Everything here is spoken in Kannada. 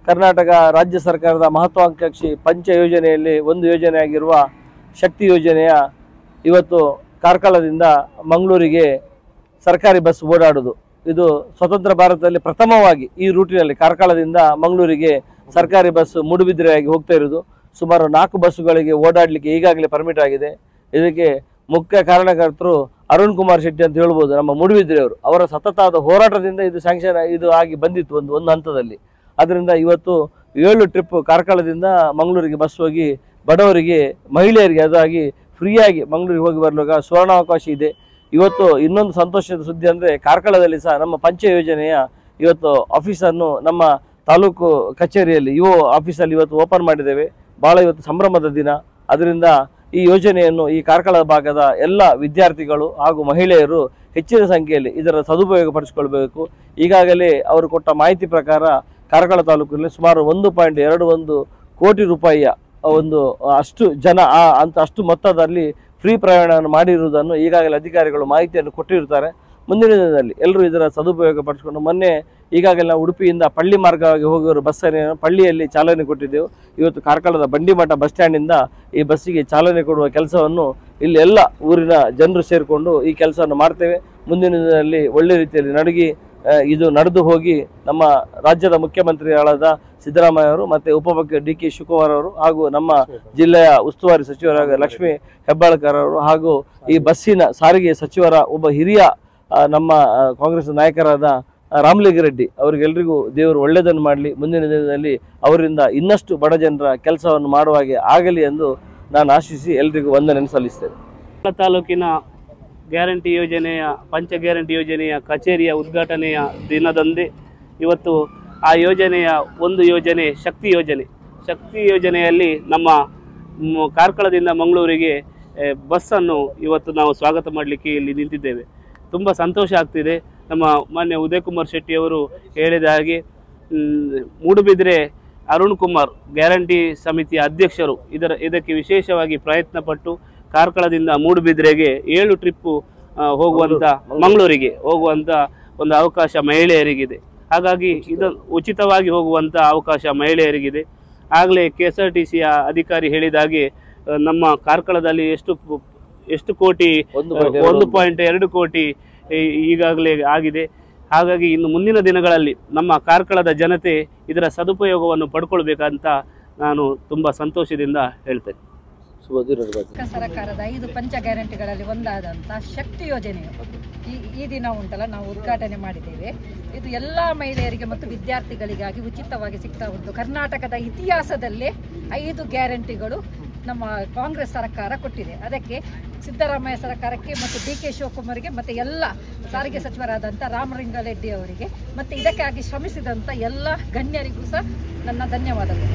ಕರ್ನಾಟಕ ರಾಜ್ಯ ಸರ್ಕಾರದ ಮಹತ್ವಾಕಾಂಕ್ಷಿ ಪಂಚ ಯೋಜನೆಯಲ್ಲಿ ಒಂದು ಯೋಜನೆಯಾಗಿರುವ ಶಕ್ತಿ ಯೋಜನೆಯ ಇವತ್ತು ಕಾರ್ಕಳದಿಂದ ಮಂಗಳೂರಿಗೆ ಸರ್ಕಾರಿ ಬಸ್ ಓಡಾಡುವುದು. ಇದು ಸ್ವತಂತ್ರ ಭಾರತದಲ್ಲಿ ಪ್ರಥಮವಾಗಿ ಈ ರೂಟಿನಲ್ಲಿ ಕಾರ್ಕಳದಿಂದ ಮಂಗಳೂರಿಗೆ ಸರ್ಕಾರಿ ಬಸ್ ಮೂಡುಬಿದಿರೆಯಾಗಿ ಹೋಗ್ತಾ ಇರೋದು. ಸುಮಾರು 4 ಬಸ್ಸುಗಳಿಗೆ ಓಡಾಡಲಿಕ್ಕೆ ಈಗಾಗಲೇ ಪರ್ಮಿಟ್ ಆಗಿದೆ. ಇದಕ್ಕೆ ಮುಖ್ಯ ಕಾರಣಕರ್ತರು ಅರುಣ್ ಕುಮಾರ್ ಶೆಟ್ಟಿ ಅಂತ ಹೇಳ್ಬೋದು, ನಮ್ಮ ಮೂಡುಬಿದಿರೆಯವರು. ಅವರ ಸತತವಾದ ಹೋರಾಟದಿಂದ ಇದು ಸ್ಯಾಂಕ್ಷನ್ ಇದು ಆಗಿ ಬಂದಿತ್ತು ಒಂದು ಹಂತದಲ್ಲಿ. ಅದರಿಂದ ಇವತ್ತು 7 ಟ್ರಿಪ್ ಕಾರ್ಕಳದಿಂದ ಮಂಗಳೂರಿಗೆ ಬಸ್ ಹೋಗಿ ಬಡವರಿಗೆ, ಮಹಿಳೆಯರಿಗೆ ಅದಾಗಿ ಫ್ರೀಯಾಗಿ ಮಂಗಳೂರಿಗೆ ಹೋಗಿ ಬರಲಿಕ್ಕೆ ಸುವರ್ಣಾವಕಾಶ ಇದೆ. ಇವತ್ತು ಇನ್ನೊಂದು ಸಂತೋಷದ ಸುದ್ದಿ ಅಂದರೆ ಕಾರ್ಕಳದಲ್ಲಿ ಸಹ ನಮ್ಮ ಪಂಚ ಯೋಜನೆಯ ಇವತ್ತು ಆಫೀಸನ್ನು ನಮ್ಮ ತಾಲೂಕು ಕಚೇರಿಯಲ್ಲಿ ಆಫೀಸಲ್ಲಿ ಇವತ್ತು ಓಪನ್ ಮಾಡಿದ್ದೇವೆ. ಭಾಳ ಇವತ್ತು ಸಂಭ್ರಮದ ದಿನ. ಅದರಿಂದ ಈ ಯೋಜನೆಯನ್ನು ಈ ಕಾರ್ಕಳ ಭಾಗದ ಎಲ್ಲ ವಿದ್ಯಾರ್ಥಿಗಳು ಹಾಗೂ ಮಹಿಳೆಯರು ಹೆಚ್ಚಿನ ಸಂಖ್ಯೆಯಲ್ಲಿ ಇದರ ಸದುಪಯೋಗ ಪಡಿಸಿಕೊಳ್ಬೇಕು. ಈಗಾಗಲೇ ಅವರು ಕೊಟ್ಟ ಮಾಹಿತಿ ಪ್ರಕಾರ ಕಾರ್ಕಳ ತಾಲೂಕಿನಲ್ಲಿ ಸುಮಾರು 1.21 ಕೋಟಿ ರೂಪಾಯಿಯ ಅಷ್ಟು ಜನ ಅಷ್ಟು ಮೊತ್ತದಲ್ಲಿ ಫ್ರೀ ಪ್ರಯಾಣವನ್ನು ಮಾಡಿರುವುದನ್ನು ಈಗಾಗಲೇ ಅಧಿಕಾರಿಗಳು ಮಾಹಿತಿಯನ್ನು ಕೊಟ್ಟಿರ್ತಾರೆ. ಮುಂದಿನ ದಿನದಲ್ಲಿ ಎಲ್ಲರೂ ಇದರ ಸದುಪಯೋಗ ಪಡಿಸಿಕೊಂಡು ಮೊನ್ನೆ ಈಗಾಗಲೇ ನಾವು ಉಡುಪಿಯಿಂದ ಪಳ್ಳಿ ಮಾರ್ಗವಾಗಿ ಹೋಗುವ ಬಸ್ಸನ್ನು ಪಳ್ಳಿಯಲ್ಲಿ ಚಾಲನೆ ಕೊಟ್ಟಿದ್ದೆವು. ಇವತ್ತು ಕಾರ್ಕಳದ ಬಂಡಿಮಠ ಬಸ್ ಸ್ಟ್ಯಾಂಡಿಂದ ಈ ಬಸ್ಸಿಗೆ ಚಾಲನೆ ಕೊಡುವ ಕೆಲಸವನ್ನು ಇಲ್ಲಿ ಎಲ್ಲ ಊರಿನ ಜನರು ಸೇರಿಕೊಂಡು ಈ ಕೆಲಸವನ್ನು ಮಾಡ್ತೇವೆ. ಮುಂದಿನ ದಿನದಲ್ಲಿ ಒಳ್ಳೆ ರೀತಿಯಲ್ಲಿ ಇದು ನಡೆದು ಹೋಗಿ ನಮ್ಮ ರಾಜ್ಯದ ಮುಖ್ಯಮಂತ್ರಿಗಳಾದ ಸಿದ್ದರಾಮಯ್ಯ ಅವರು ಮತ್ತು ಉಪಮುಖ್ಯ DK ಶಿವಕುಮಾರ್ ಅವರು ಹಾಗೂ ನಮ್ಮ ಜಿಲ್ಲೆಯ ಉಸ್ತುವಾರಿ ಸಚಿವರಾದ ಲಕ್ಷ್ಮೀ ಹೆಬ್ಬಾಳ್ಕರ್ ಅವರು ಹಾಗೂ ಈ ಬಸ್ಸಿನ ಸಾರಿಗೆ ಸಚಿವರ ಒಬ್ಬ ಹಿರಿಯ ನಮ್ಮ ಕಾಂಗ್ರೆಸ್ ನಾಯಕರಾದ ರಾಮಲಿಂಗಾರೆಡ್ಡಿ ಅವರಿಗೆಲ್ಲರಿಗೂ ದೇವರು ಒಳ್ಳೆಯದನ್ನು ಮಾಡಲಿ. ಮುಂದಿನ ದಿನದಲ್ಲಿ ಅವರಿಂದ ಇನ್ನಷ್ಟು ಬಡ ಜನರ ಕೆಲಸವನ್ನು ಮಾಡುವ ಹಾಗೆ ಆಗಲಿ ಎಂದು ನಾನು ಆಶಿಸಿ ಎಲ್ರಿಗೂ ವಂದನೆ ಸಲ್ಲಿಸ್ತೇನೆ. ತಾಲೂಕಿನ ಗ್ಯಾರಂಟಿ ಯೋಜನೆಯ ಪಂಚ ಗ್ಯಾರಂಟಿ ಯೋಜನೆಯ ಕಚೇರಿಯ ಉದ್ಘಾಟನೆಯ ದಿನದಂದೇ ಇವತ್ತು ಆ ಯೋಜನೆಯ ಒಂದು ಯೋಜನೆ ಶಕ್ತಿ ಯೋಜನೆಯಲ್ಲಿ ನಮ್ಮ ಕಾರ್ಕಳದಿಂದ ಮಂಗಳೂರಿಗೆ ಬಸ್ಸನ್ನು ಇವತ್ತು ನಾವು ಸ್ವಾಗತ ಮಾಡಲಿಕ್ಕೆ ಇಲ್ಲಿ ನಿಂತಿದ್ದೇವೆ. ತುಂಬ ಸಂತೋಷ ಆಗ್ತಿದೆ. ನಮ್ಮ ಮಾನ್ಯ ಉದಯ್ ಕುಮಾರ್ ಶೆಟ್ಟಿ ಅವರು ಹೇಳಿದ ಹಾಗೆ ಮೂಡುಬಿದಿರೆ ಅರುಣ್ ಕುಮಾರ್ ಗ್ಯಾರಂಟಿ ಸಮಿತಿಯ ಅಧ್ಯಕ್ಷರು ಇದಕ್ಕೆ ವಿಶೇಷವಾಗಿ ಪ್ರಯತ್ನ ಪಟ್ಟು ಕಾರ್ಕಳದಿಂದ ಮೂಡುಬಿದಿರೆಗೆ 7 ಟ್ರಿಪ್ಪು ಹೋಗುವಂಥ ಮಂಗಳೂರಿಗೆ ಹೋಗುವಂಥ ಒಂದು ಅವಕಾಶ ಮಹಿಳೆಯರಿಗಿದೆ. ಹಾಗಾಗಿ ಇದು ಉಚಿತವಾಗಿ ಹೋಗುವಂಥ ಅವಕಾಶ ಮಹಿಳೆಯರಿಗಿದೆ. ಆಗಲೇ KSRTCಯ ಅಧಿಕಾರಿ ಹೇಳಿದ ಹಾಗೆ ನಮ್ಮ ಕಾರ್ಕಳದಲ್ಲಿ ಎಷ್ಟು ಕೋಟಿ 1.2 ಕೋಟಿ ಈಗಾಗಲೇ ಆಗಿದೆ. ಹಾಗಾಗಿ ಇನ್ನು ಮುಂದಿನ ದಿನಗಳಲ್ಲಿ ನಮ್ಮ ಕಾರ್ಕಳದ ಜನತೆ ಇದರ ಸದುಪಯೋಗವನ್ನು ಪಡ್ಕೊಳ್ಬೇಕಂತ ನಾನು ತುಂಬ ಸಂತೋಷದಿಂದ ಹೇಳ್ತೇನೆ. ಸರ್ಕಾರದ 5 ಪಂಚ ಗ್ಯಾರಂಟಿಗಳಲ್ಲಿ ಒಂದಾದಂತಹ ಶಕ್ತಿ ಯೋಜನೆಯು ಈ ದಿನ ಉಂಟಲ್ಲ ನಾವು ಉದ್ಘಾಟನೆ ಮಾಡಿದ್ದೇವೆ. ಇದು ಎಲ್ಲ ಮಹಿಳೆಯರಿಗೆ ಮತ್ತು ವಿದ್ಯಾರ್ಥಿಗಳಿಗಾಗಿ ಉಚಿತವಾಗಿ ಸಿಗ್ತಾ ಉಂಟು. ಕರ್ನಾಟಕದ ಇತಿಹಾಸದಲ್ಲೇ 5 ಗ್ಯಾರಂಟಿಗಳು ನಮ್ಮ ಕಾಂಗ್ರೆಸ್ ಸರ್ಕಾರ ಕೊಟ್ಟಿದೆ. ಅದಕ್ಕೆ ಸಿದ್ದರಾಮಯ್ಯ ಸರ್ಕಾರಕ್ಕೆ ಮತ್ತು DK ಶಿವಕುಮಾರ್ಗೆ ಮತ್ತು ಎಲ್ಲ ಸಾರಿಗೆ ಸಚಿವರಾದಂಥ ರಾಮಲಿಂಗಾರೆಡ್ಡಿ ಅವರಿಗೆ ಮತ್ತು ಇದಕ್ಕಾಗಿ ಶ್ರಮಿಸಿದಂಥ ಎಲ್ಲ ಗಣ್ಯರಿಗೂ ಸಹ ನನ್ನ ಧನ್ಯವಾದಗಳು.